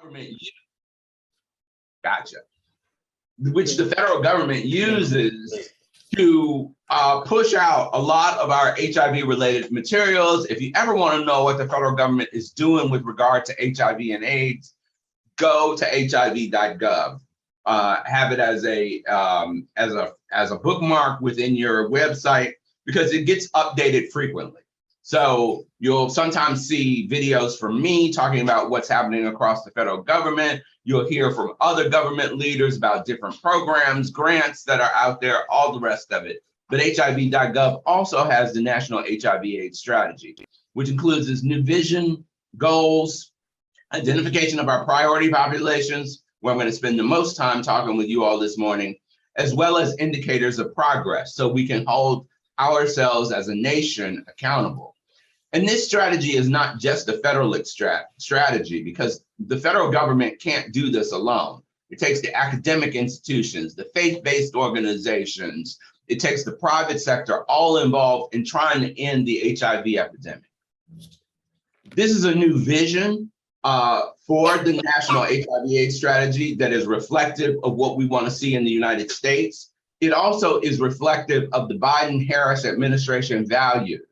government gotcha, which the federal government uses to push out a lot of our HIV related materials. If you ever want to know what the federal government is doing with regard to HIV and AIDS, go to hiv.gov. Have it as a bookmark within your website because it gets updated frequently. So you'll sometimes see videos from me talking about what's happening across the federal government. You'll hear from other government leaders about different programs, grants that are out there, all the rest of it. But hiv.gov also has the National HIV/AIDS Strategy, which includes its new vision, goals, identification of our priority populations, where I'm going to spend the most time talking with you all this morning, as well as indicators of progress so we can hold ourselves as a nation accountable. And this strategy is not just a federal strategy because the federal government can't do this alone. It takes the academic institutions, the faith-based organizations, it takes the private sector all involved in trying to end the HIV epidemic. This is a new vision for the National HIV/AIDS Strategy that is reflective of what we want to see in the United States. It also is reflective of the Biden-Harris administration values.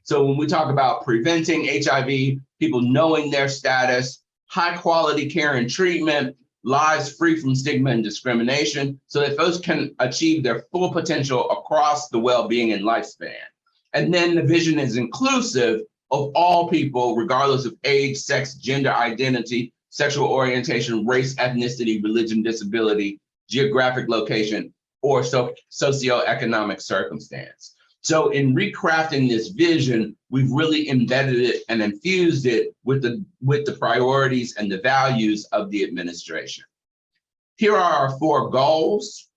So when we talk about preventing HIV, people knowing their status, high quality care and treatment, lives free from stigma and discrimination, so that folks can achieve their full potential across the well-being and lifespan. And then the vision is inclusive of all people, regardless of age, sex, gender identity, sexual orientation, race, ethnicity, religion, disability, geographic location, or socioeconomic circumstance. So in recrafting this vision, we've really embedded it and infused it with the priorities and the values of the administration. Here are our 4 goals.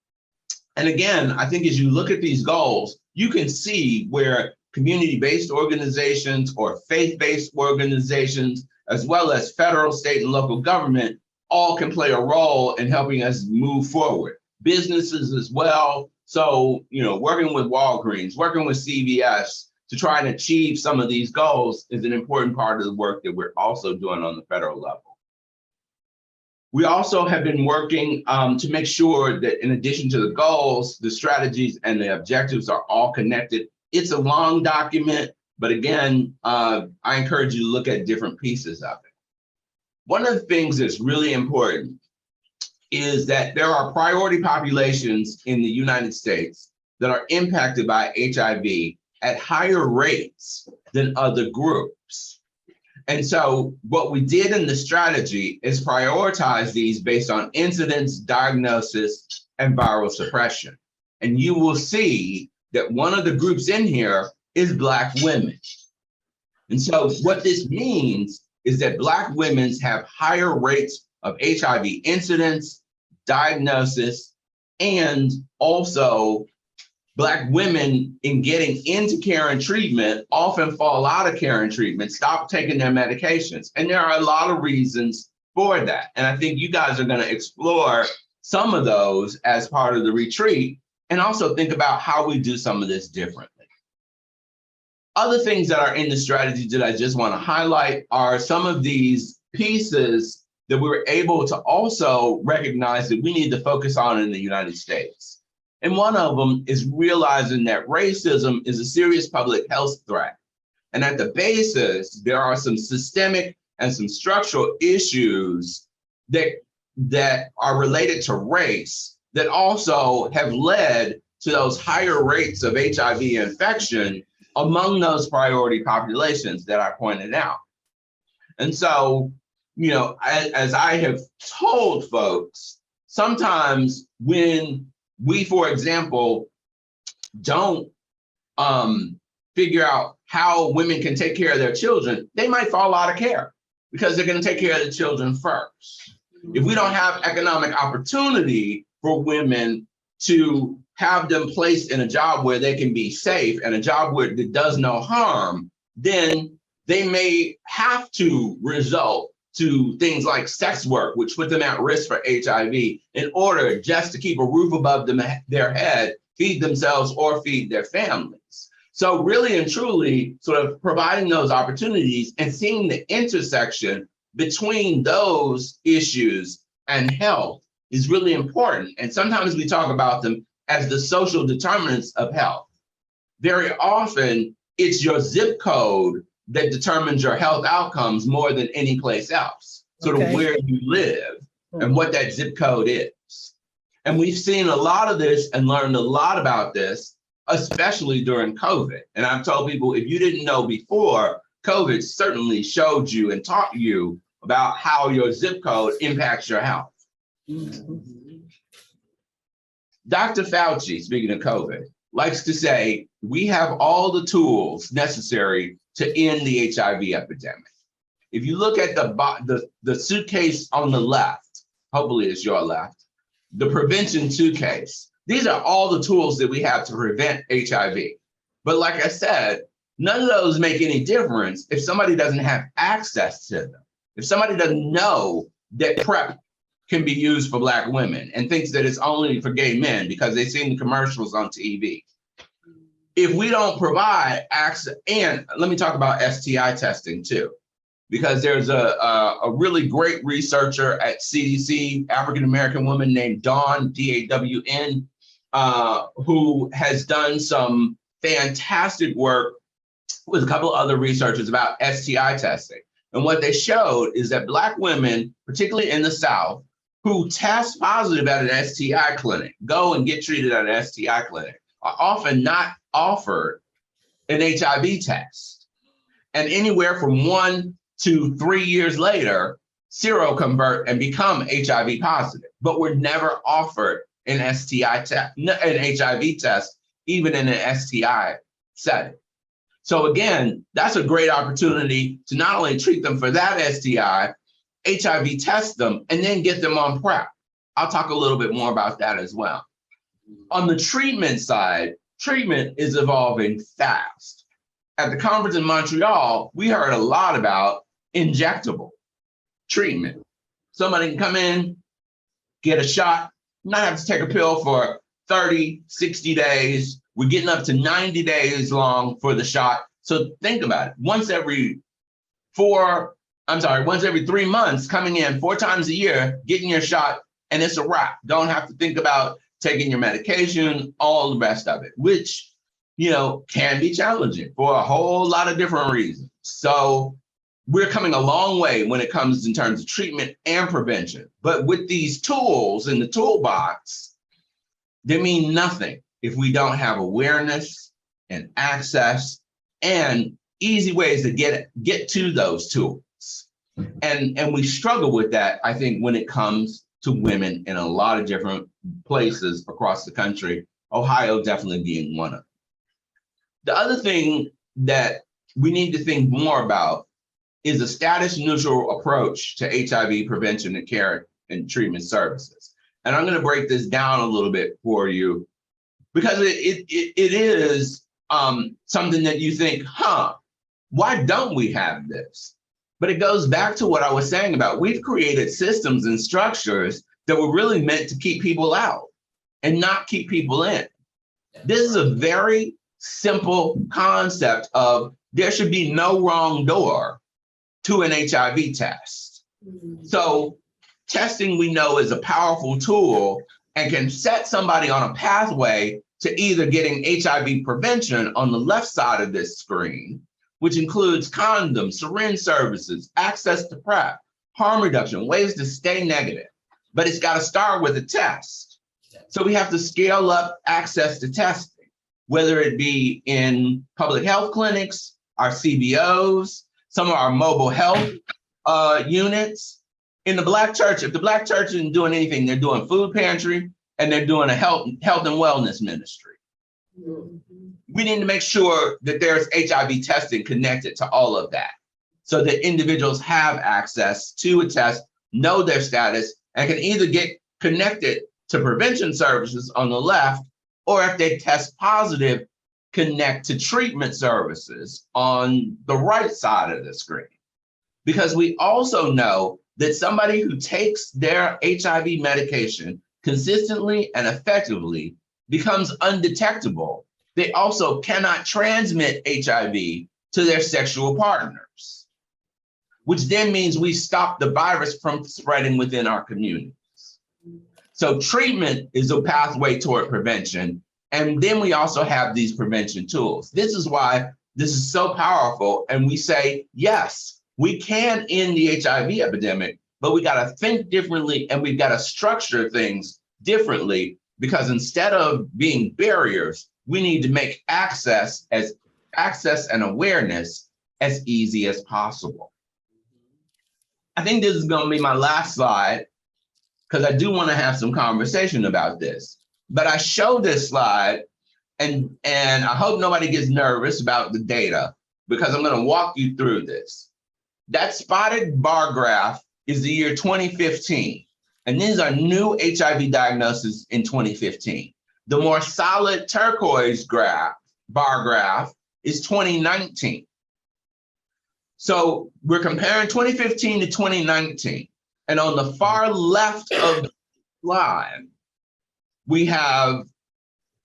And again, I think as you look at these goals, you can see where community-based organizations or faith-based organizations, as well as federal, state, and local government, all can play a role in helping us move forward. Businesses as well. So, working with Walgreens, working with CVS to try and achieve some of these goals is an important part of the work that we're also doing on the federal level. We also have been working to make sure that in addition to the goals, the strategies and the objectives are all connected. It's a long document, but again, I encourage you to look at different pieces of it. One of the things that's really important is that there are priority populations in the United States that are impacted by HIV at higher rates than other groups. And so what we did in the strategy is prioritize these based on incidence, diagnosis, and viral suppression. And you will see that one of the groups in here is Black women. And so what this means is that Black women have higher rates of HIV incidence, diagnosis, and also Black women in getting into care and treatment often fall out of care and treatment, stop taking their medications. And there are a lot of reasons for that. And I think you guys are going to explore some of those as part of the retreat and also think about how we do some of this differently. Other things that are in the strategy that I just want to highlight are some of these pieces that we were able to also recognize that we need to focus on in the United States. And one of them is realizing that racism is a serious public health threat. And at the basis, there are some systemic and some structural issues that are related to race that also have led to those higher rates of HIV infection among those priority populations that I pointed out. And so, as I have told folks, sometimes when we, for example, don't figure out how women can take care of their children, they might fall out of care because they're going to take care of the children first. If we don't have economic opportunity for women to have them placed in a job where they can be safe and a job where that does no harm, then they may have to result to things like sex work, which put them at risk for HIV in order just to keep a roof above their head, feed themselves or feed their families. So really and truly sort of providing those opportunities and seeing the intersection between those issues and health is really important. And sometimes we talk about them as the social determinants of health. Very often, it's your zip code that determines your health outcomes more than any place else. Sort of where you live and what that zip code is. And we've seen a lot of this and learned a lot about this, especially during COVID. And I've told people, if you didn't know before, COVID certainly showed you and taught you about how your zip code impacts your health. Dr. Fauci, speaking of COVID, likes to say, we have all the tools necessary to end the HIV epidemic. If you look at the suitcase on the left, hopefully it's your left, the prevention suitcase, these are all the tools that we have to prevent HIV. But like I said, none of those make any difference if somebody doesn't have access to them. If somebody doesn't know that PrEP can be used for Black women and thinks that it's only for gay men because they've seen the commercials on TV. If we don't provide access, and let me talk about STI testing too, because there's a really great researcher at CDC, African-American woman named Dawn, D-A-W-N, who has done some fantastic work with a couple of other researchers about STI testing. And what they showed is that Black women, particularly in the South, who test positive at an STI clinic, go and get treated at an STI clinic, are often not offered an HIV test. And anywhere from 1 to 3 years later, seroconvert and become HIV positive, but we're never offered an STI test, an HIV test, even in an STI setting. So again, that's a great opportunity to not only treat them for that STI, HIV test them, and then get them on PrEP. I'll talk a little bit more about that as well. On the treatment side, treatment is evolving fast. At the conference in Montreal, we heard a lot about injectable treatment. Somebody can come in, get a shot, not have to take a pill for 30, 60 days. We're getting up to 90 days long for the shot. So think about it. Once every 3 months, coming in 4 times a year, getting your shot, and it's a wrap. Don't have to think about taking your medication, all the rest of it, which, can be challenging for a whole lot of different reasons. So we're coming a long way when it comes in terms of treatment and prevention. But with these tools in the toolbox, they mean nothing if we don't have awareness and access and easy ways to get to those tools. And we struggle with that, I think, when it comes to women in a lot of different places across the country, Ohio definitely being one of them. The other thing that we need to think more about is a status neutral approach to HIV prevention and care and treatment services. And I'm going to break this down a little bit for you because it is something that you think, why don't we have this? But it goes back to what I was saying about we've created systems and structures that were really meant to keep people out and not keep people in. This is a very simple concept of there should be no wrong door to an HIV test. So testing, we know, is a powerful tool and can set somebody on a pathway to either getting HIV prevention on the left side of this screen, which includes condoms, syringe services, access to PrEP, harm reduction, ways to stay negative. But it's got to start with a test. So we have to scale up access to testing, whether it be in public health clinics, our CBOs, some of our mobile health units. In the Black church, if the Black church isn't doing anything, they're doing food pantry and they're doing a health and wellness ministry. We need to make sure that there's HIV testing connected to all of that so that individuals have access to a test, know their status, and can either get connected to prevention services on the left, or if they test positive, connect to treatment services on the right side of the screen. Because we also know that somebody who takes their HIV medication consistently and effectively becomes undetectable. They also cannot transmit HIV to their sexual partners. which then means we stop the virus from spreading within our communities. So treatment is a pathway toward prevention. And then we also have these prevention tools. This is why this is so powerful. And we say, yes, we can end the HIV epidemic, but we got to think differently and we've got to structure things differently, because instead of being barriers, we need to make access and awareness as easy as possible. I think this is going to be my last slide, because I do want to have some conversation about this. But I show this slide, and I hope nobody gets nervous about the data, because I'm going to walk you through this. That spotted bar graph is the year 2015, and these are new HIV diagnoses in 2015. The more solid turquoise bar graph is 2019. So we're comparing 2015 to 2019. And on the far left of the slide, we have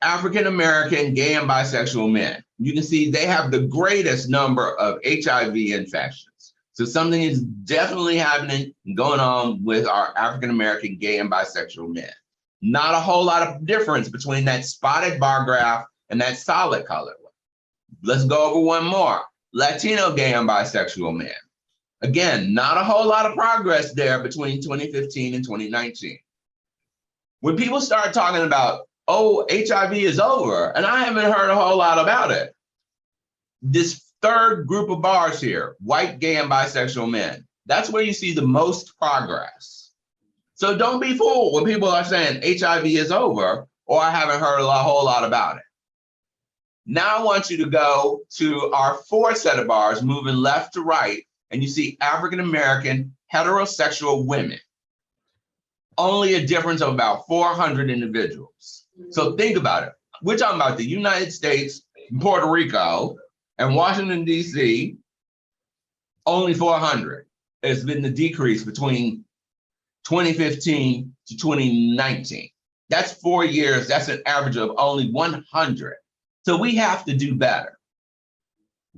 African-American gay and bisexual men. You can see they have the greatest number of HIV infections. So something is definitely happening and going on with our African-American gay and bisexual men. Not a whole lot of difference between that spotted bar graph and that solid color one. Let's go over one more. Latino gay and bisexual men. Again, not a whole lot of progress there between 2015 and 2019. When people start talking about, oh, HIV is over, and I haven't heard a whole lot about it. This third group of bars here, white gay and bisexual men, that's where you see the most progress. So don't be fooled when people are saying HIV is over, or I haven't heard a whole lot about it. Now I want you to go to our fourth set of bars, moving left to right, and you see African-American heterosexual women. Only a difference of about 400 individuals. So think about it. We're talking about the United States, Puerto Rico, and Washington, D.C., only 400. It's been the decrease between 2015 to 2019. That's 4 years. That's an average of only 100. So we have to do better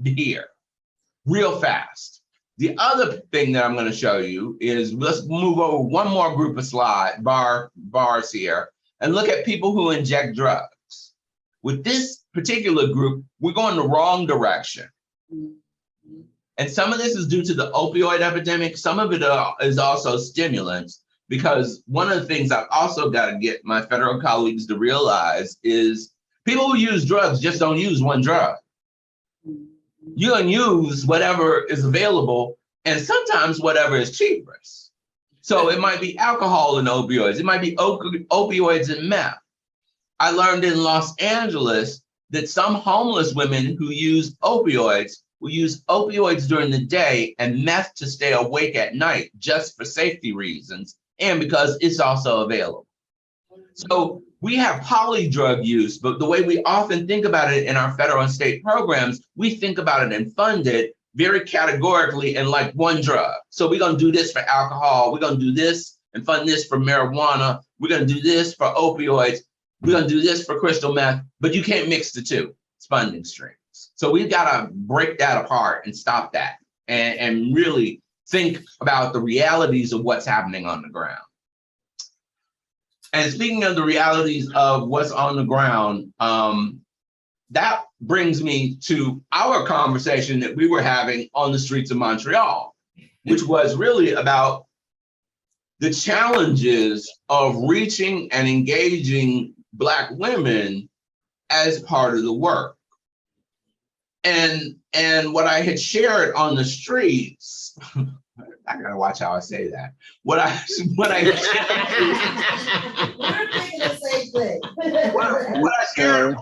here, real fast. The other thing that I'm going to show you is, let's move over one more group of bars here and look at people who inject drugs. With this particular group, we're going the wrong direction. And some of this is due to the opioid epidemic. Some of it is also stimulants, because one of the things I've also got to get my federal colleagues to realize is people who use drugs just don't use one drug. You can use whatever is available, and sometimes whatever is cheapest. So it might be alcohol and opioids. It might be opioids and meth. I learned in Los Angeles that some homeless women who use opioids will use opioids during the day and meth to stay awake at night, just for safety reasons, and because it's also available. So we have polydrug use, but the way we often think about it in our federal and state programs, we think about it and fund it very categorically in like one drug. So we're going to do this for alcohol. We're going to do this and fund this for marijuana. We're going to do this for opioids. We're going to do this for crystal meth, but you can't mix the two funding streams. So we've got to break that apart and stop that and really think about the realities of what's happening on the ground. And speaking of the realities of what's on the ground, that brings me to our conversation that we were having on the streets of Montreal, which was really about the challenges of reaching and engaging Black women as part of the work. And what I had shared on the streets, I gotta watch how I say that. What I shared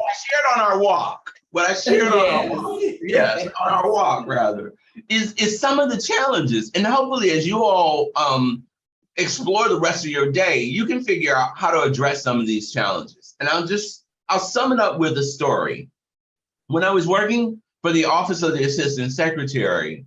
on our walk. What I shared on our walk, yes, on our walk rather, is some of the challenges. And hopefully, as you all explore the rest of your day, you can figure out how to address some of these challenges. And I'll sum it up with a story. When I was working for the Office of the Assistant Secretary,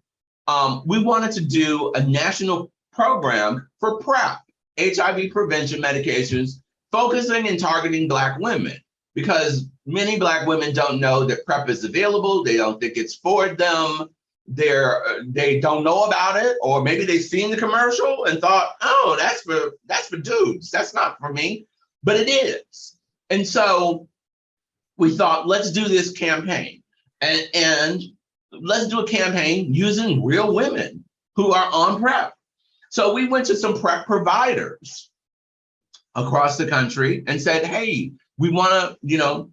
we wanted to do a national program for PrEP, HIV prevention medications, focusing and targeting Black women, because many Black women don't know that PrEP is available. They don't think it's for them. they don't know about it, or maybe they've seen the commercial and thought, oh, that's for dudes. That's not for me, but it is. And so we thought, let's do this campaign, and let's do a campaign using real women who are on PrEP. So we went to some PrEP providers across the country and said, hey, we want to,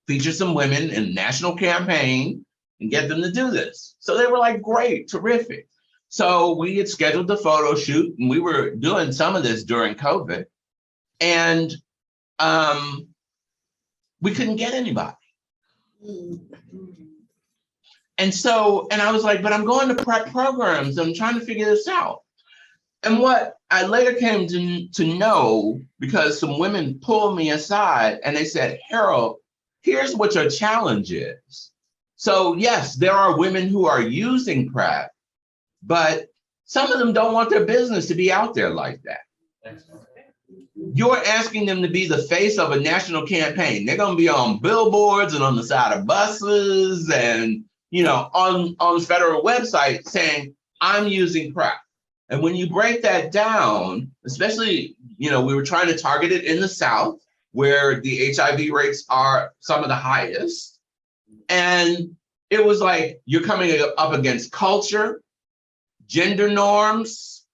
feature some women in a national campaign and get them to do this. So they were like, great, terrific. So we had scheduled the photo shoot, and we were doing some of this during COVID, and we couldn't get anybody. And I was like, but I'm going to PrEP programs. I'm trying to figure this out. And what I later came to know, because some women pulled me aside and they said, Harold, here's what your challenge is. So yes, there are women who are using PrEP, but some of them don't want their business to be out there like that. You're asking them to be the face of a national campaign. They're going to be on billboards and on the side of buses and, on federal websites saying, I'm using PrEP. And when you break that down, especially, we were trying to target it in the South, where the HIV rates are some of the highest. And it was like, you're coming up against culture, gender norms.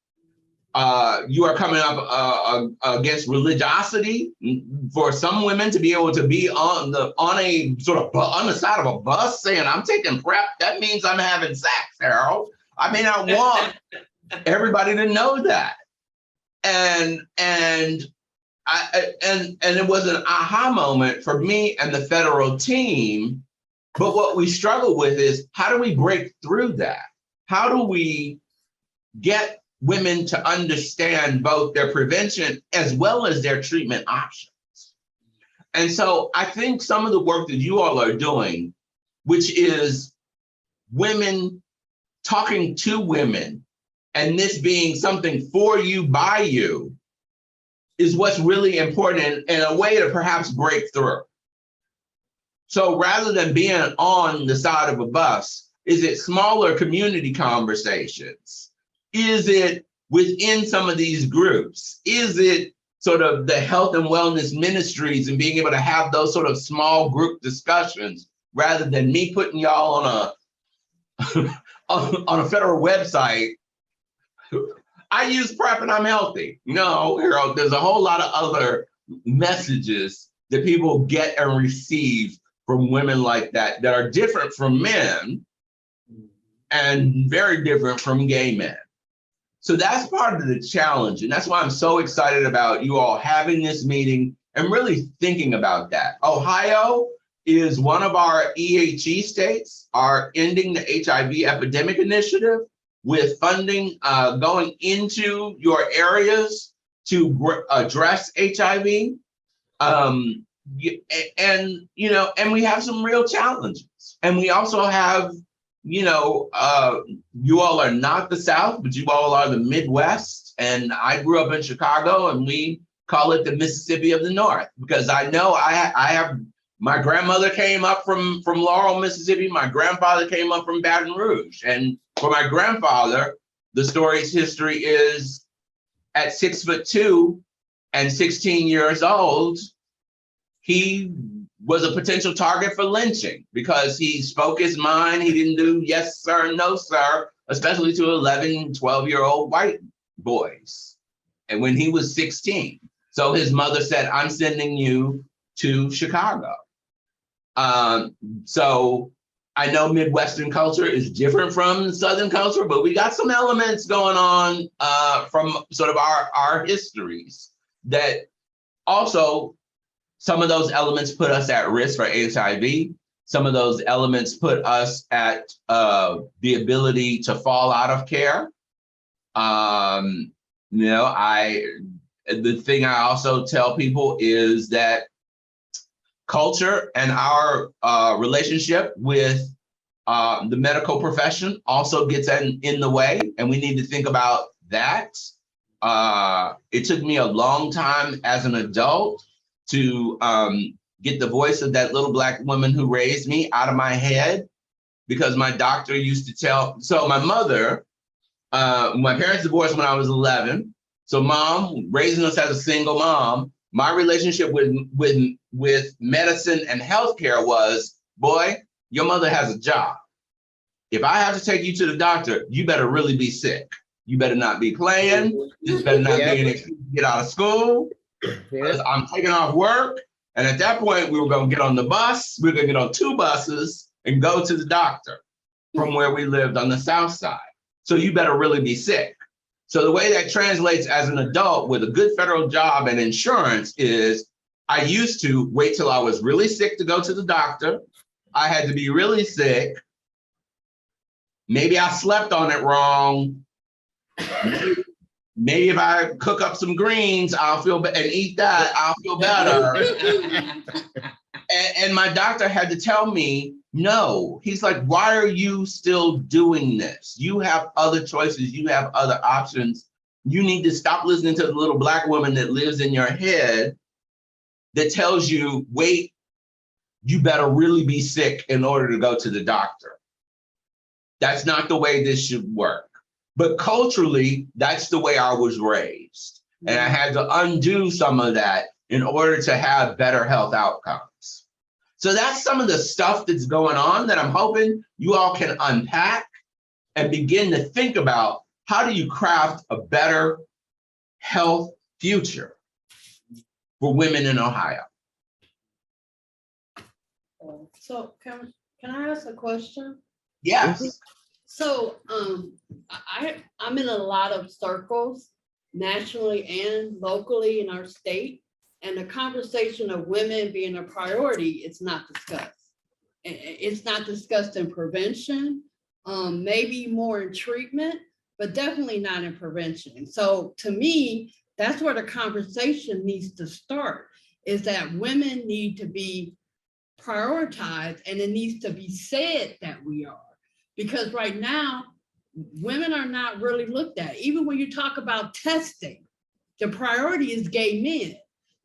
You are coming up against religiosity. For some women to be able to be on the side of a bus saying, I'm taking PrEP, that means I'm having sex, Harold. I may not want everybody to know that. And it was an aha moment for me and the federal team. But what we struggle with is, how do we break through that? How do we get women to understand both their prevention as well as their treatment options? And so I think some of the work that you all are doing, which is women talking to women, and this being something for you, by you, is what's really important and a way to perhaps break through. So rather than being on the side of a bus, is it smaller community conversations? Is it within some of these groups? Is it sort of the health and wellness ministries and being able to have those sort of small group discussions rather than me putting y'all on a federal website? I use PrEP and I'm healthy. No, Harold, there's a whole lot of other messages that people get and receive from women like that are different from men and very different from gay men. So that's part of the challenge. And that's why I'm so excited about you all having this meeting and really thinking about that. Ohio is one of our EHE states, our Ending the HIV Epidemic Initiative, with funding going into your areas to address HIV. And we have some real challenges. And we also have, you all are not the South, but you all are the Midwest. And I grew up in Chicago, and we call it the Mississippi of the North, because I know I have, my grandmother came up from Laurel, Mississippi. My grandfather came up from Baton Rouge. And for my grandfather, the story's history is at 6'2" and 16 years old, he was a potential target for lynching because he spoke his mind. He didn't do yes, sir, no, sir, especially to 11, 12-year-old white boys. And when he was 16, so his mother said, I'm sending you to Chicago. So I know Midwestern culture is different from Southern culture, but we got some elements going on from sort of our histories that also, some of those elements put us at risk for HIV. Some of those elements put us at the ability to fall out of care. The thing I also tell people is that culture and our relationship with the medical profession also gets in the way, and we need to think about that. It took me a long time as an adult to get the voice of that little Black woman who raised me out of my head, because my doctor used to tell, so my mother, my parents divorced when I was 11. So mom, raising us as a single mom, my relationship with medicine and healthcare was, boy, your mother has a job. If I have to take you to the doctor, you better really be sick. You better not be playing. This better not be an excuse to get out of school. Because I'm taking off work. And at that point, we were going to get on the bus. We were going to get on 2 buses and go to the doctor from where we lived on the south side. So you better really be sick. So the way that translates as an adult with a good federal job and insurance is I used to wait till I was really sick to go to the doctor. I had to be really sick. Maybe I slept on it wrong. Maybe if I cook up some greens, I'll feel better, and eat that, I'll feel better. And my doctor had to tell me, no. He's like, why are you still doing this? You have other choices. You have other options. You need to stop listening to the little Black woman that lives in your head that tells you, wait, you better really be sick in order to go to the doctor. That's not the way this should work. But culturally, that's the way I was raised. And I had to undo some of that in order to have better health outcomes. So that's some of the stuff that's going on that I'm hoping you all can unpack and begin to think about, how do you craft a better health future for women in Ohio? So can I ask a question? Yes. So I'm in a lot of circles, nationally and locally in our state, and the conversation of women being a priority is not discussed. It's not discussed in prevention, maybe more in treatment, but definitely not in prevention. So to me, that's where the conversation needs to start, is that women need to be prioritized, and it needs to be said that we are. Because right now, women are not really looked at. Even when you talk about testing, the priority is gay men.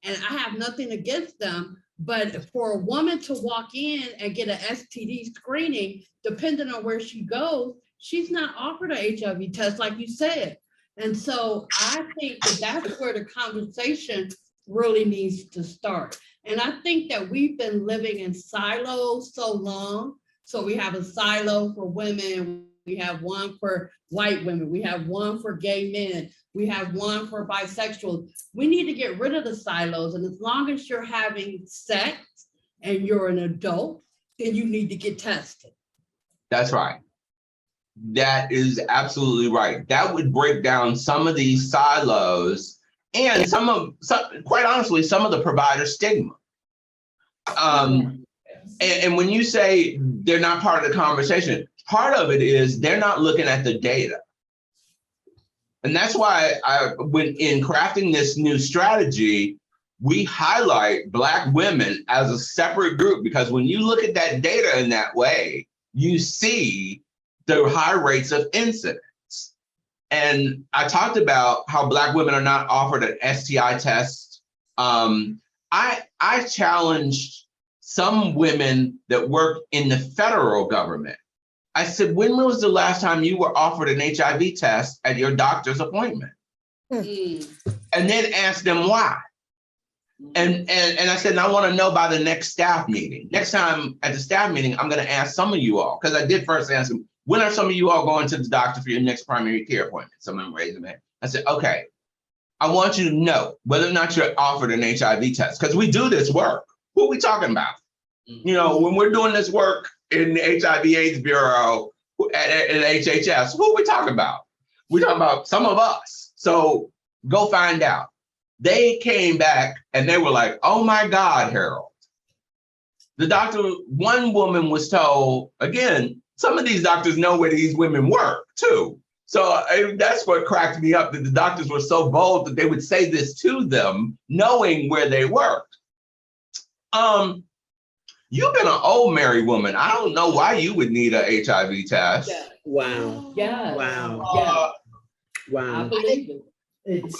And I have nothing against them, but for a woman to walk in and get an STD screening, depending on where she goes, she's not offered an HIV test, like you said. And so I think that that's where the conversation really needs to start. And I think that we've been living in silos so long. So we have a silo for women, we have one for white women, we have one for gay men, we have one for bisexuals. We need to get rid of the silos. And as long as you're having sex and you're an adult, then you need to get tested. That's right. That is absolutely right. That would break down some of these silos and quite honestly, some of the provider stigma. And when you say they're not part of the conversation, part of it is they're not looking at the data. And that's why when in crafting this new strategy, we highlight Black women as a separate group, because when you look at that data in that way, you see the high rates of incidence. And I talked about how Black women are not offered an STI test. I challenged some women that work in the federal government. I said, when was the last time you were offered an HIV test at your doctor's appointment? And then ask them why. And I said, I want to know by the next staff meeting. Next time at the staff meeting, I'm going to ask some of you all, because I did first ask them, when are some of you all going to the doctor for your next primary care appointment? Someone raised their hand. I said, okay, I want you to know whether or not you're offered an HIV test, because we do this work. Who are we talking about? You know, when we're doing this work in the HIV/AIDS Bureau at HHS, who are we talking about? We're talking about some of us. So go find out. They came back and they were like, oh my God, Harold. The doctor, one woman was told, again, some of these doctors know where these women work too. So that's what cracked me up, that the doctors were so bold that they would say this to them, knowing where they worked. You've been an old married woman. I don't know why you would need an HIV test. Yeah. Wow. Yeah. Wow. Wow. I believe it.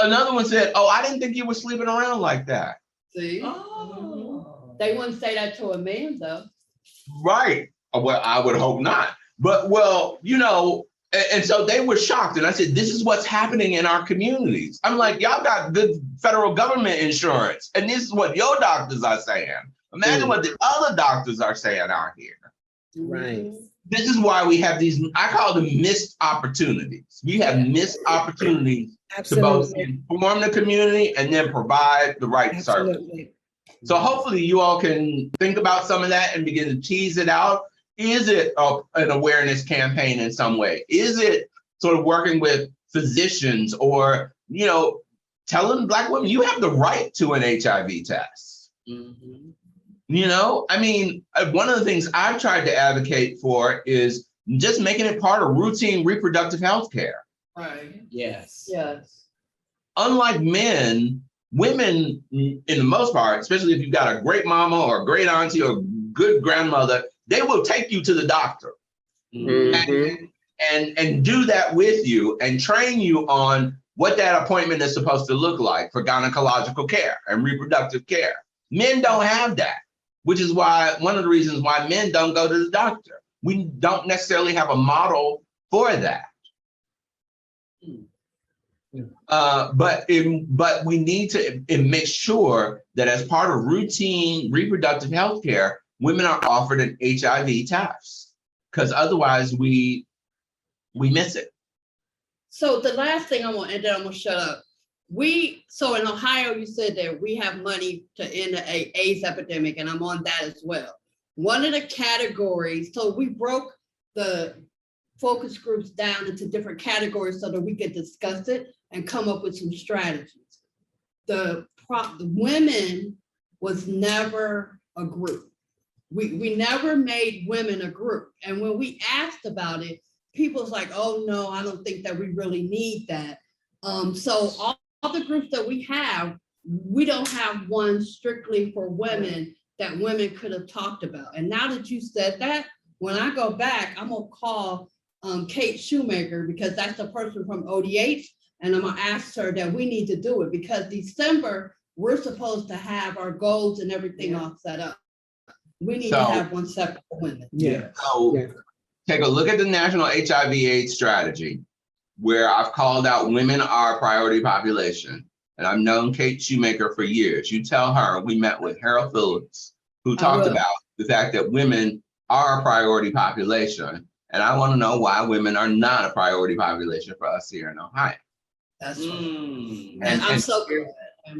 Another one said, oh, I didn't think you were sleeping around like that. See? Oh. They wouldn't say that to a man, though. Right. Well, I would hope not. But well, and so they were shocked. And I said, this is what's happening in our communities. I'm like, y'all got good federal government insurance. And this is what your doctors are saying. Imagine what the other doctors are saying out here. Right. This is why we have these, I call them missed opportunities. We have missed opportunities to both inform the community and then provide the right service. Absolutely. So hopefully you all can think about some of that and begin to tease it out. Is it an awareness campaign in some way? Is it sort of working with physicians or, telling Black women, you have the right to an HIV test? Mhm. I mean, one of the things I've tried to advocate for is just making it part of routine reproductive health care. Right. Yes. Yes. Unlike men, women, in the most part, especially if you've got a great mama or a great auntie or good grandmother, they will take you to the doctor Mhm. and do that with you and train you on what that appointment is supposed to look like for gynecological care and reproductive care. Men don't have that, which is why one of the reasons why men don't go to the doctor. We don't necessarily have a model for that. But we need to make sure that as part of routine reproductive health care, women are offered an HIV test, because otherwise we miss it. So the last thing I want, and then I'm gonna shut up. So in Ohio, you said that we have money to end the AIDS epidemic, and I'm on that as well. One of the categories, so we broke the focus groups down into different categories so that we could discuss it and come up with some strategies. The women was never a group. We never made women a group. And when we asked about it, people's like, oh no, I don't think that we really need that. So all the groups that we have, we don't have one strictly for women that women could have talked about. And now that you said that, when I go back, I'm gonna call Kate Shoemaker, because that's the person from ODH, and I'm gonna ask her that we need to do it, because December, we're supposed to have our goals and everything all set up. We need to have one separate for women. Yeah. So take a look at the National HIV/AIDS strategy, where I've called out women are a priority population. And I've known Kate Shoemaker for years. You tell her, we met with Harold Phillips, who talked about the fact that women are a priority population. And I want to know why women are not a priority population for us here in Ohio. That's right. And I'm so here's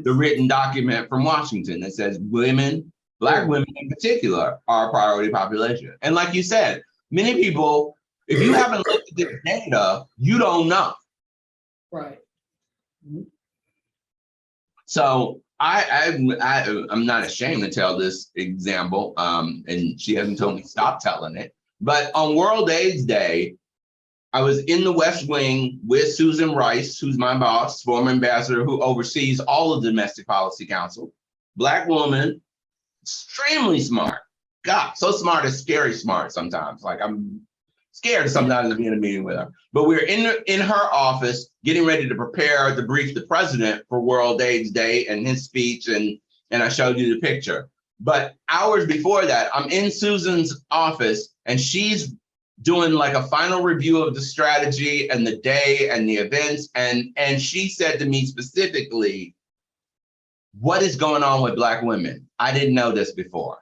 the written document from Washington that says women, Black women in particular, are a priority population. And like you said, many people, if you haven't looked at this data, you don't know. Right. So I'm not ashamed to tell this example, and she hasn't told me stop telling it. But on World AIDS Day, I was in the West Wing with Susan Rice, who's my boss, former ambassador, who oversees all of the Domestic Policy Council. Black woman, extremely smart. God, so smart, it's scary smart sometimes. Like I'm scared sometimes to be in a meeting with her. But we're in her office getting ready to prepare to brief the president for World AIDS Day and his speech, and I showed you the picture. But hours before that, I'm in Susan's office and she's doing like a final review of the strategy and the day and the events. And she said to me specifically, what is going on with Black women? I didn't know this before.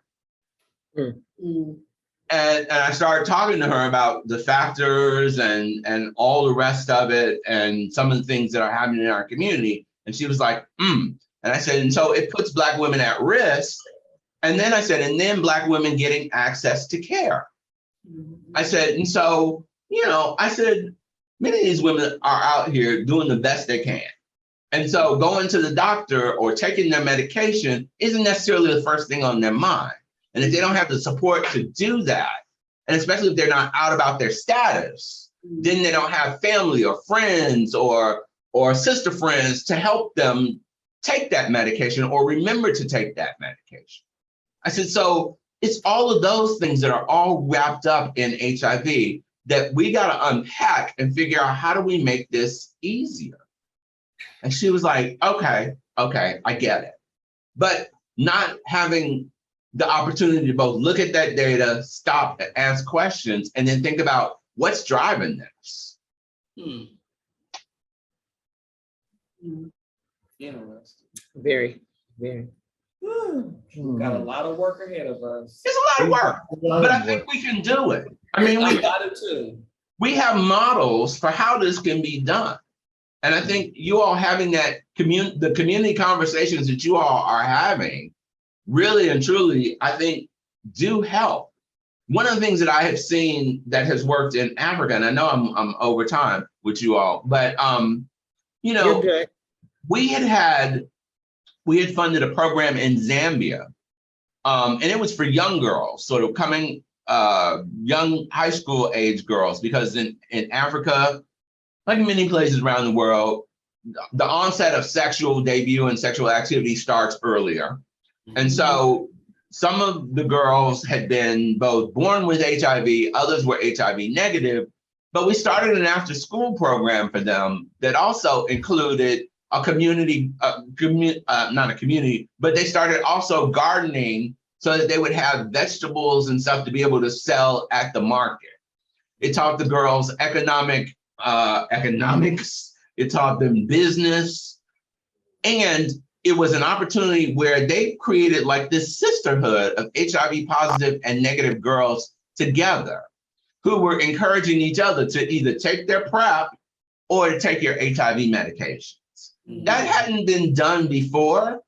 And I started talking to her about the factors and all the rest of it and some of the things that are happening in our community. And she was like, And I said, and so it puts Black women at risk. And then I said, and then Black women getting access to care. I said, and so, I said, many of these women are out here doing the best they can. And so going to the doctor or taking their medication isn't necessarily the first thing on their mind. And if they don't have the support to do that, and especially if they're not out about their status, then they don't have family or friends or sister friends to help them take that medication or remember to take that medication. I said, so it's all of those things that are all wrapped up in HIV that we got to unpack and figure out, how do we make this easier? And she was like, okay, I get it. But not having the opportunity to both look at that data, stop and ask questions, and then think about what's driving this. Interesting. Very, very. We've got a lot of work ahead of us. It's a lot of work, but I think we can do it. I mean, I got it too. we have models for how this can be done. And I think you all having that the community conversations that you all are having really and truly, I think, do help. One of the things that I have seen that has worked in Africa, and I know I'm over time with you all, but you know, You're good. we had funded a program in Zambia, and it was for young girls, sort of coming young high school age girls, because in Africa, like many places around the world, the onset of sexual debut and sexual activity starts earlier. And so some of the girls had been both born with HIV, others were HIV negative, but we started an after school program for them that also included a community, not a community, but they started also gardening so that they would have vegetables and stuff to be able to sell at the market. It taught the girls economics, it taught them business, and it was an opportunity where they created like this sisterhood of HIV positive and negative girls together who were encouraging each other to either take their PrEP or to take your HIV medications. That hadn't been done before,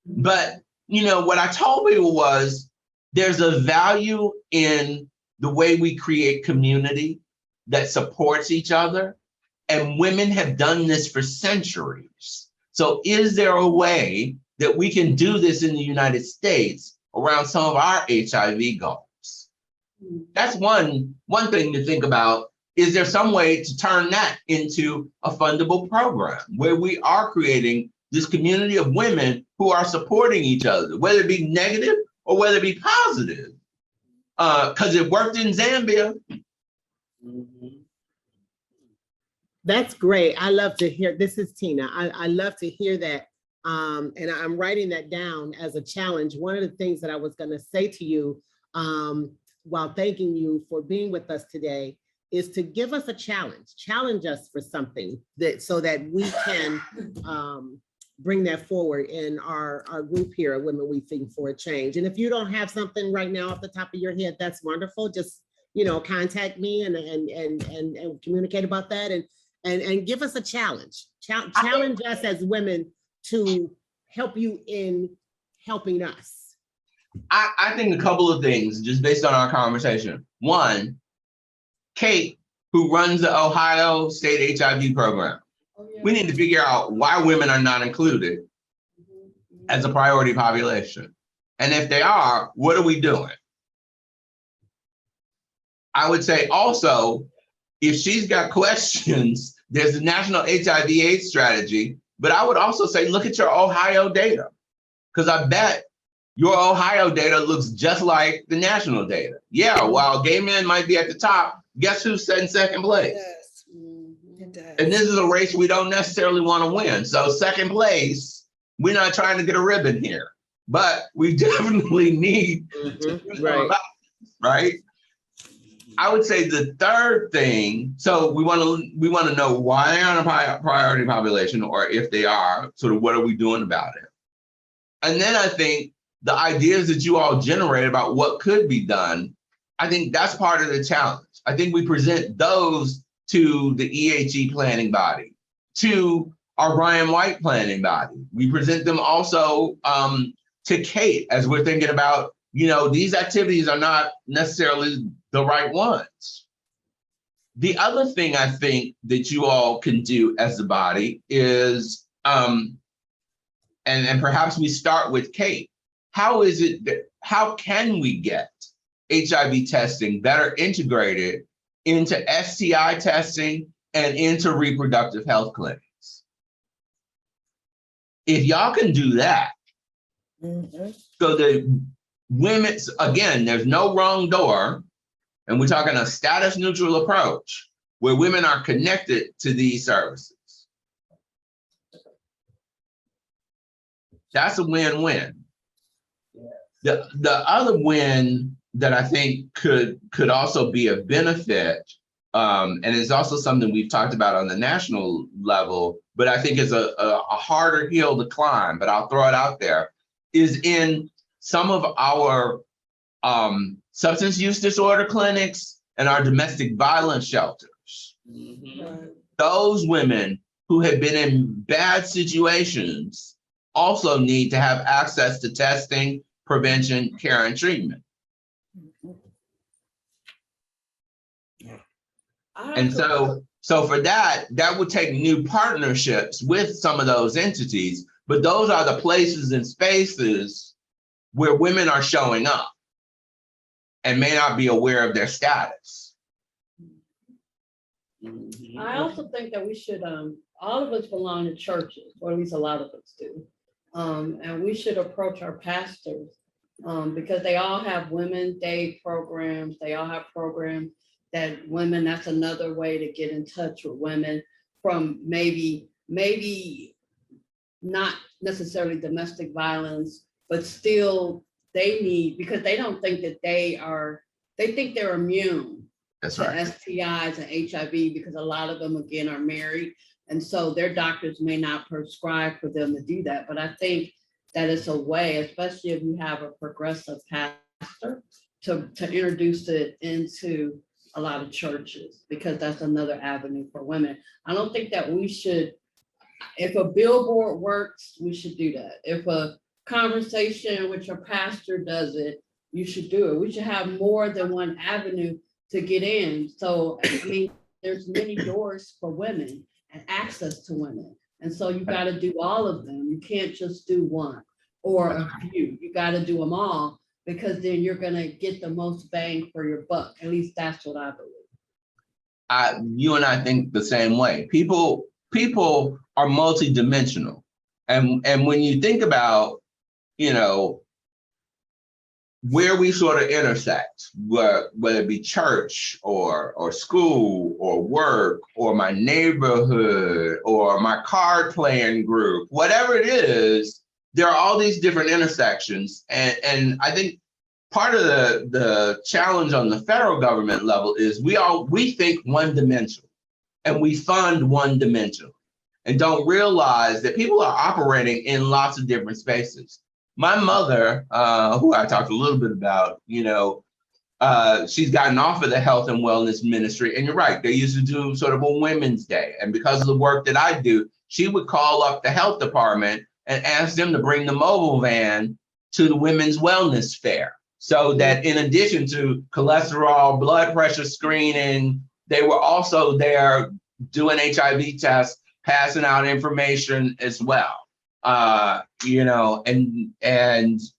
but you know, what I told people was there's a value in the way we create community that supports each other, and women have done this for centuries. So is there a way that we can do this in the United States around some of our HIV goals? That's one thing to think about. Is there some way to turn that into a fundable program where we are creating this community of women who are supporting each other, whether it be negative or whether it be positive? Because it worked in Zambia. That's great. I love to hear, this is Tina. I love to hear that. And I'm writing that down as a challenge. One of the things that I was gonna say to you while thanking you for being with us today is to give us a challenge us for something so that we can bring that forward in our group here at Women We Think for a Change. And if you don't have something right now off the top of your head, that's wonderful. Just, you know, contact me and communicate about that and give us a challenge. Challenge us as women to help you in helping us. I think a couple of things just based on our conversation. One, Kate, who runs the Ohio State HIV program, we need to figure out why women are not included as a priority population. And if they are, what are we doing? I would say also, if she's got questions, there's the National HIV/AIDS Strategy, but I would also say, look at your Ohio data, because I bet your Ohio data looks just like the national data. Yeah, while gay men might be at the top, guess who's in second place? Yes. It does. And this is a race we don't necessarily want to win. So second place, we're not trying to get a ribbon here, but we definitely need to do something about it, right? I would say the third thing, so we want to know why they're on a priority population, or if they are, sort of what are we doing about it? And then I think the ideas that you all generate about what could be done, I think that's part of the challenge. I think we present those to the EHE planning body, to our Ryan White planning body. We present them also to Kate as we're thinking about, you know, these activities are not necessarily the right ones. The other thing I think that you all can do as a body is, and perhaps we start with Kate, how can we get HIV testing better integrated into STI testing and into reproductive health clinics? If y'all can do that, so that women, again, there's no wrong door, and we're talking a status neutral approach where women are connected to these services. That's a win-win. The other win that I think could also be a benefit, and it's also something we've talked about on the national level, but I think is a harder hill to climb, but I'll throw it out there, is in some of our substance use disorder clinics and our domestic violence shelters. Mhm. Those women who have been in bad situations also need to have access to testing, prevention, care, and treatment. And so for that would take new partnerships with some of those entities, but those are the places and spaces where women are showing up and may not be aware of their status. Mhm. I also think that we should, all of us belong to churches, or at least a lot of us do. And we should approach our pastors, because they all have Women's Day programs. They all have programs that women, that's another way to get in touch with women from maybe not necessarily domestic violence, but still they need, because they don't think that they think they're immune That's to right. STIs and HIV, because a lot of them, again, are married. And so their doctors may not prescribe for them to do that. But I think that it's a way, especially if you have a progressive pastor, to introduce it into a lot of churches, because that's another avenue for women. I don't think that we should, if a billboard works, we should do that. If a conversation with your pastor does it, you should do it. We should have more than one avenue to get in. So, I mean, there's many doors for women and access to women. And so you got to do all of them. You can't just do one or a few. You got to do them all, because then you're going to get the most bang for your buck. At least that's what I believe. You and I think the same way. People are multidimensional. And when you think about, where we sort of intersect, whether it be church or school or work or my neighborhood or my card playing group, whatever it is, there are all these different intersections. And I think part of the challenge on the federal government level is we think one dimensional and we fund one dimensional and don't realize that people are operating in lots of different spaces. My mother, who I talked a little bit about, she's gotten off of the health and wellness ministry. And you're right, they used to do sort of a Women's Day. And because of the work that I do, she would call up the health department and ask them to bring the mobile van to the women's wellness fair. So that in addition to cholesterol, blood pressure screening, they were also there doing HIV tests, passing out information as well. And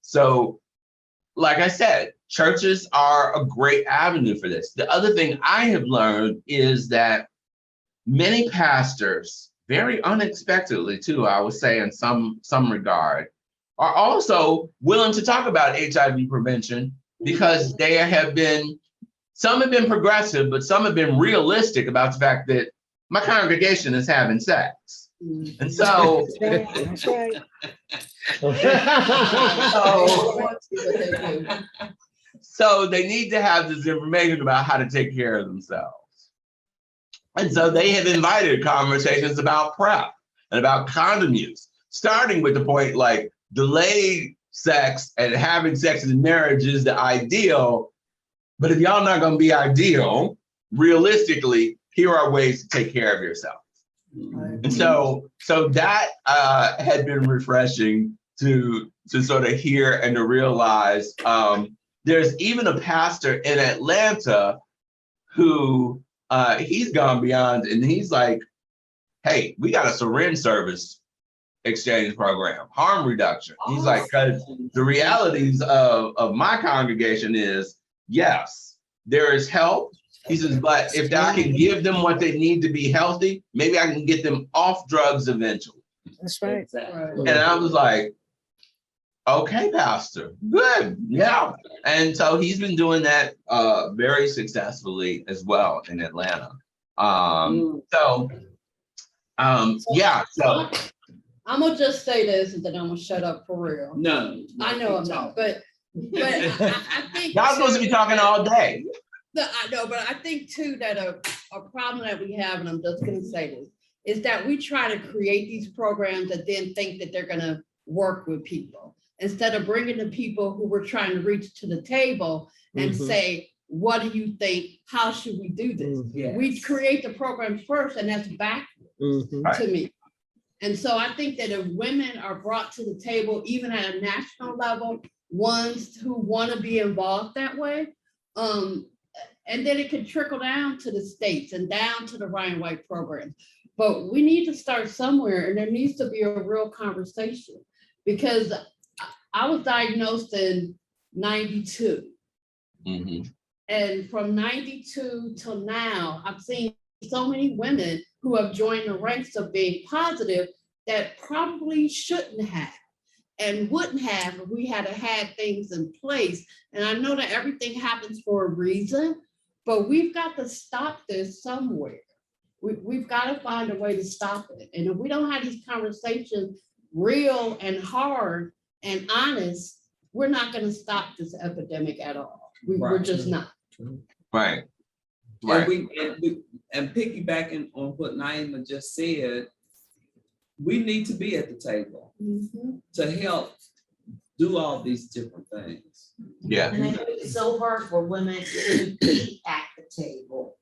so, like I said, churches are a great avenue for this. The other thing I have learned is that many pastors, very unexpectedly too, I would say in some regard, are also willing to talk about HIV prevention, because some have been progressive, but some have been realistic about the fact that my congregation is having sex. And so, That's right. so they need to have this information about how to take care of themselves. And so they have invited conversations about PrEP and about condom use, starting with the point like delayed sex and having sex in marriage is the ideal. But if y'all not going to be ideal, realistically, here are ways to take care of yourself. And so that had been refreshing to sort of hear and to realize. There's even a pastor in Atlanta who he's gone beyond, and he's like, hey, we got a syringe service exchange program, harm reduction. He's like, because the realities of my congregation is, yes, there is help. He says, but if I can give them what they need to be healthy, maybe I can get them off drugs eventually. That's right. Exactly. And I was like, okay, Pastor, good, yeah. And so he's been doing that very successfully as well in Atlanta. So I'm gonna just say this, and then I'm gonna shut up for real. No. I know I'm not, but But I think. Y'all supposed to be talking all day. I know, but I think too that a problem that we have, and I'm just gonna say this, is that we try to create these programs and then think that they're gonna work with people. Instead of bringing the people who we're trying to reach to the table and Mhm. say, what do you think? How should we do this? Yes. We create the programs first, and that's back Mhm. Right. to me. And so I think that if women are brought to the table, even at a national level, ones who want to be involved that way, and then it can trickle down to the states and down to the Ryan White program. But we need to start somewhere, and there needs to be a real conversation, because I was diagnosed in 92. Mhm. And from 92 till now, I've seen so many women who have joined the ranks of being positive that probably shouldn't have and wouldn't have if we had had things in place. And I know that everything happens for a reason, but we've got to stop this somewhere. We've got to find a way to stop it. And if we don't have these conversations real and hard and honest, we're not going to stop this epidemic at all. We're Right. just not. Right. And Right. and piggybacking on what Naima just said, we need to be at the table to help do all these different things. Yeah. And I know it's so hard for women to be at the table.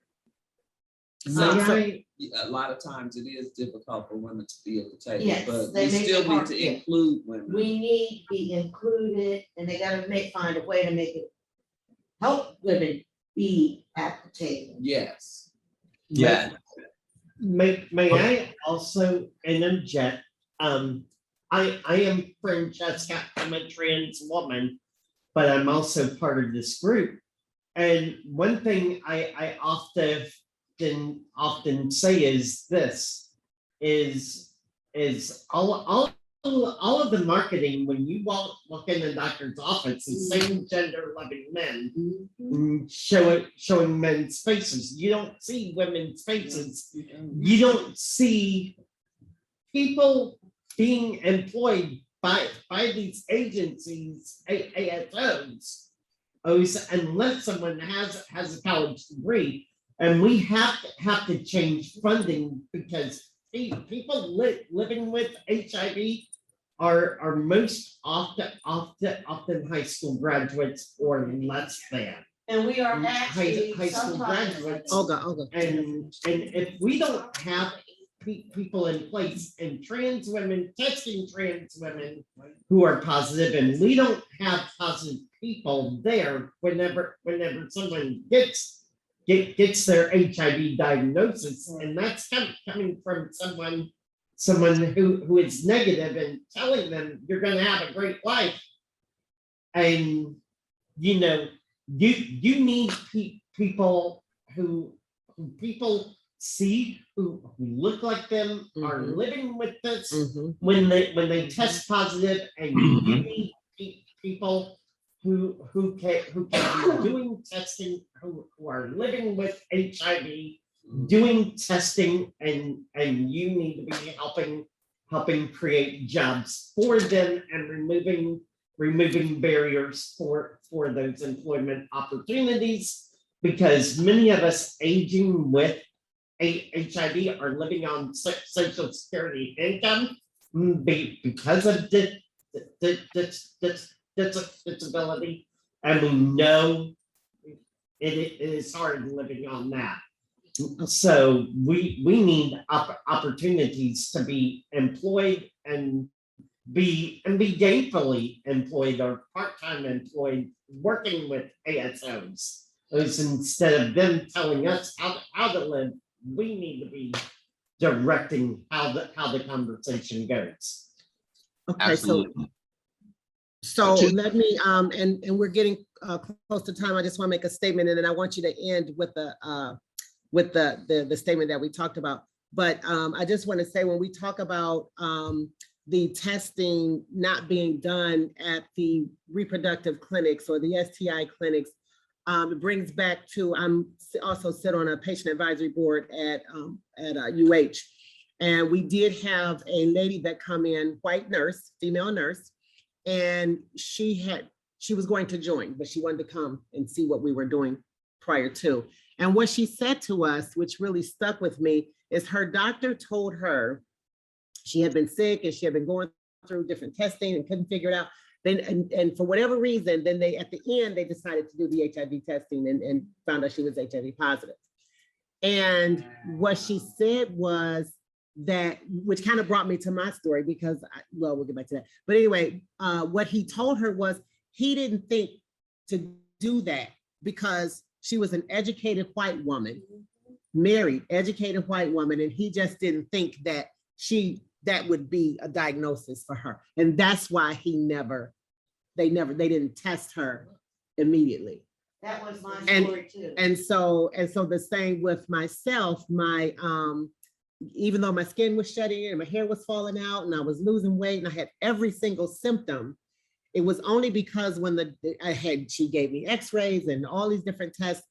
So, May I- a lot of times it is difficult for women to be at the table, Yes, but they we make still it need hard, to yeah. include women. We need to be included, and they gotta find a way to make it, help women be at the table. Yes. Yeah. May I also interject? I am Francesca, I'm a trans woman, but I'm also part of this group. And one thing I often say is this, is all of the marketing, when you walk in the doctor's office, the same gender loving men, showing men's faces. You don't see women's faces. You don't see people being employed by these agencies, ASOs, unless someone has a college degree. And we have to change funding, because people living with HIV are most often high school graduates or less than. And we are High actually school sometimes. graduates. Olga. And if we don't have people in place and trans women, testing trans women who are positive, and we don't have positive people there whenever someone gets their HIV diagnosis, and that's coming from someone who is negative and telling them you're gonna have a great life. And you need people who people see who look like them, are Mhm. living with this Mhm. when they test positive, and you need people who can be doing testing, who are living with HIV, doing testing, and you need to be helping create jobs for them and removing barriers for those employment opportunities, because many of us aging with HIV are living on social security income because of disability, and we know it is hard living on that. So we need opportunities to be employed and be gainfully employed or part-time employed, working with ASOs. Instead of them telling us how to live, we need to be directing how the conversation goes. Okay, so Absolutely. let me, and we're getting close to time. I just want to make a statement, and then I want you to end with the statement that we talked about. But I just want to say, when we talk about the testing not being done at the reproductive clinics or the STI clinics, it brings back to, I'm also sit on a patient advisory board at UH. And we did have a lady that come in, white nurse, female nurse, and she she was going to join, but she wanted to come and see what we were doing prior to. And what she said to us, which really stuck with me, is her doctor told her she had been sick and she had been going through different testing and couldn't figure it out. Then, and for whatever reason, then they, at the end, they decided to do the HIV testing and found out she was HIV positive. And what she said was that, which kind of brought me to my story because, well, we'll get back to that. But anyway, what he told her was he didn't think to do that because she was an educated white woman, married, educated white woman, and he just didn't think that that would be a diagnosis for her. And that's why they didn't test her immediately. That was my And- story too. And so the same with myself, even though my skin was shedding and my hair was falling out and I was losing weight and I had every single symptom, it was only because when she gave me x-rays and all these different tests,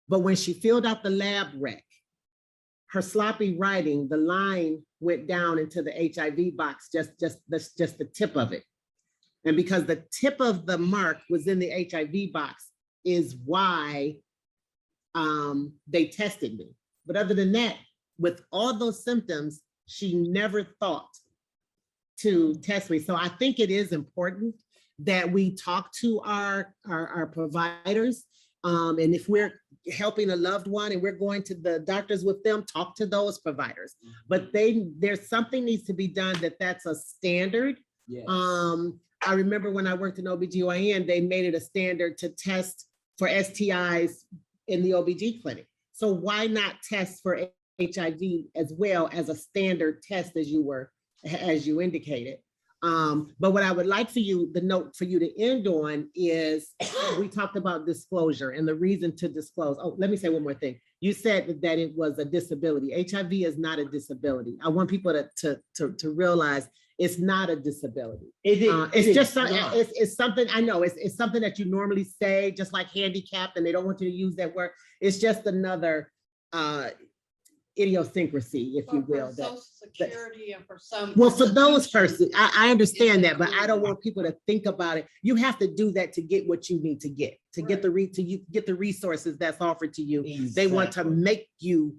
but when she filled out the lab rec, her sloppy writing, the line went down into the HIV box, just the tip of it. And because the tip of the mark was in the HIV box is why they tested me. But other than that, with all those symptoms, she never thought to test me. So I think it is important that we talk to our providers. And if we're helping a loved one and we're going to the doctors with them, talk to those providers. But there's something needs to be done that's a standard. Yes. I remember when I worked in OBGYN, they made it a standard to test for STIs in the OBG clinic. So why not test for HIV as well as a standard test as you indicated? But what I would like the note for you to end on is we talked about disclosure and the reason to disclose. Oh, let me say one more thing. You said that it was a disability. HIV is not a disability. I want people to realize it's not a disability. It's just it's something I know. It's something that you normally say, just like handicapped, and they don't want you to use that word. It's just another idiosyncrasy, if you will. Social Security and for some. Well, for those persons, I understand that, but I don't want people to think about it. You have to do that to get what you need to get the resources that's offered to you. Exactly. They want to make you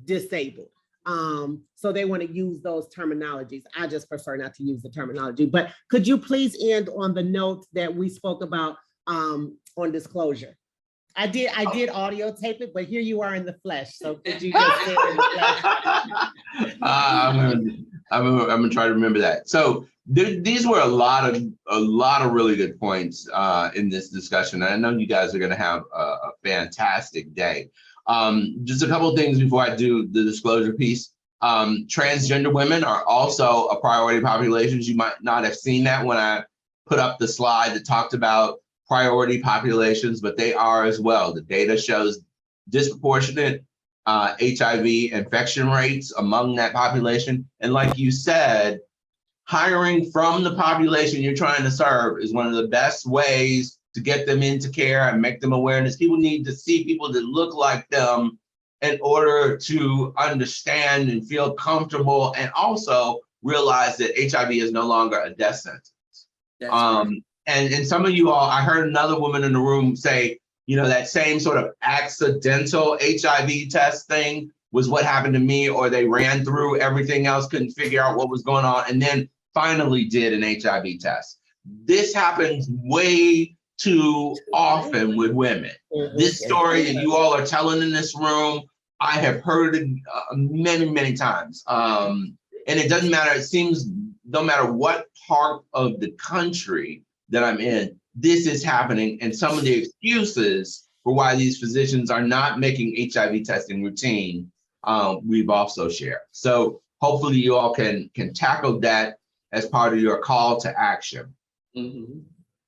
disabled. So they want to use those terminologies. I just prefer not to use the terminology, but could you please end on the note that we spoke about on disclosure? I did audio tape it, but here you are in the flesh. So could you just say it in the flesh? I'm gonna try to remember that. So these were a lot of really good points in this discussion. And I know you guys are gonna have a fantastic day. Just a couple of things before I do the disclosure piece. Transgender women are also a priority population. You might not have seen that when I put up the slide that talked about priority populations, but they are as well. The data shows disproportionate HIV infection rates among that population. And like you said, hiring from the population you're trying to serve is one of the best ways to get them into care and make them awareness. People need to see people that look like them in order to understand and feel comfortable and also realize that HIV is no longer a death sentence. That's right. And some of you all, I heard another woman in the room say, that same sort of accidental HIV test thing was what happened to me, or they ran through everything else, couldn't figure out what was going on, and then finally did an HIV test. This happens way too often with women. This story that you all are telling in this room, I have heard it many, many times. And it doesn't matter, it seems no matter what part of the country that I'm in, this is happening. And some of the excuses for why these physicians are not making HIV testing routine, we've also shared. So hopefully you all can tackle that as part of your call to action. Mhm.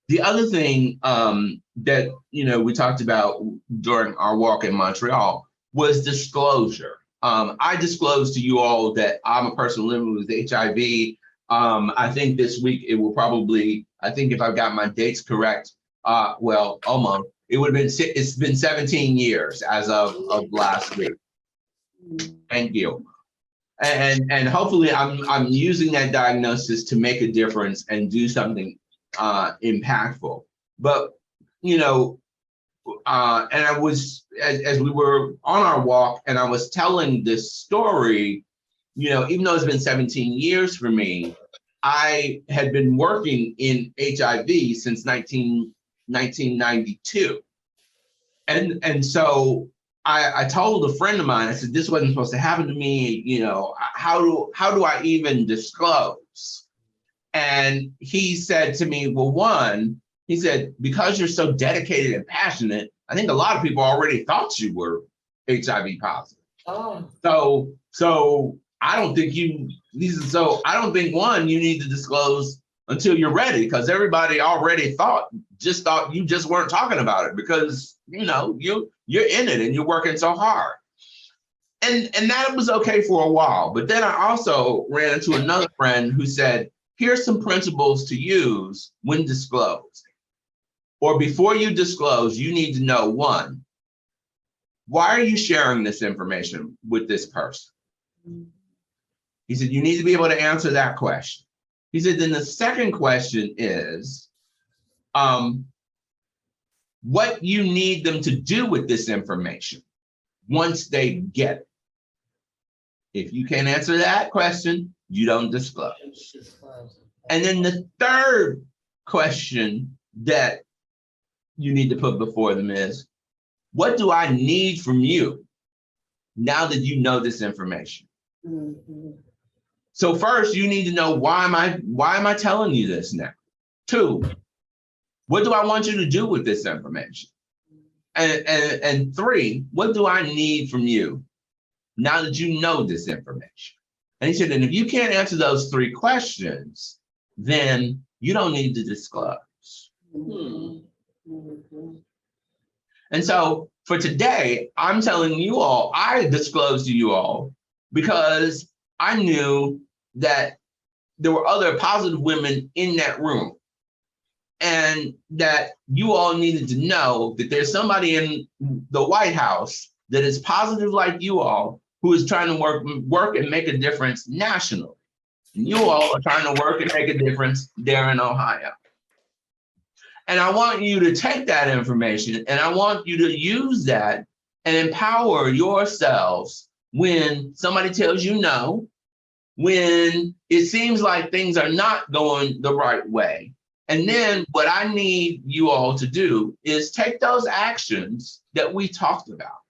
The other thing that we talked about during our walk in Montreal was disclosure. I disclosed to you all that I'm a person living with HIV. I think this week it will probably, I think if I've got my dates correct, well, almost, it's been 17 years as of last week. Thank you. And hopefully I'm using that diagnosis to make a difference and do something impactful. But, you know, and I was, as we were on our walk and I was telling this story, you know, even though it's been 17 years for me, I had been working in HIV since 1992. And so I told a friend of mine, I said, this wasn't supposed to happen to me, you know, how do I even disclose? And he said to me, well, one, he said, because you're so dedicated and passionate, I think a lot of people already thought you were HIV positive. Oh. So I don't think I don't think one, you need to disclose until you're ready, because everybody already thought you just weren't talking about it because, you know, you're in it and you're working so hard. And that was okay for a while. But then I also ran into another friend who said, here's some principles to use when disclosing. Or before you disclose, you need to know, one, why are you sharing this information with this person? He said, you need to be able to answer that question. He said, then the second question is, what you need them to do with this information once they get it. If you can't answer that question, you don't disclose. And then the third question that you need to put before them is, what do I need from you now that you know this information? So first, you need to know, why am I telling you this now? Two, what do I want you to do with this information? And three, what do I need from you now that you know this information? And he said, and if you can't answer those three questions, then you don't need to disclose. And so for today, I'm telling you all, I disclosed to you all because I knew that there were other positive women in that room, and that you all needed to know that there's somebody in the White House that is positive like you all, who is trying to work and make a difference nationally. And you all are trying to work and make a difference there in Ohio. And I want you to take that information and I want you to use that and empower yourselves when somebody tells you no, when it seems like things are not going the right way. And then what I need you all to do is take those actions that we talked about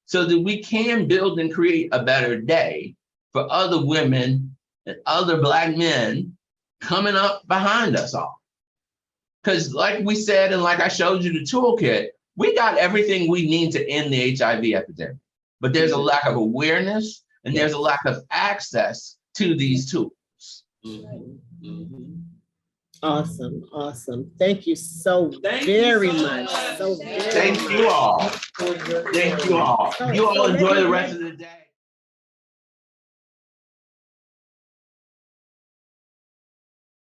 so that we can build and create a better day for other women and other Black men coming up behind us all. Because like we said, and like I showed you the toolkit, we got everything we need to end the HIV epidemic. But there's a lack of awareness and there's a lack of access to these tools. Awesome, awesome. Thank you so very much. So very Thank you all. Thank you all. You all enjoy the rest of the day.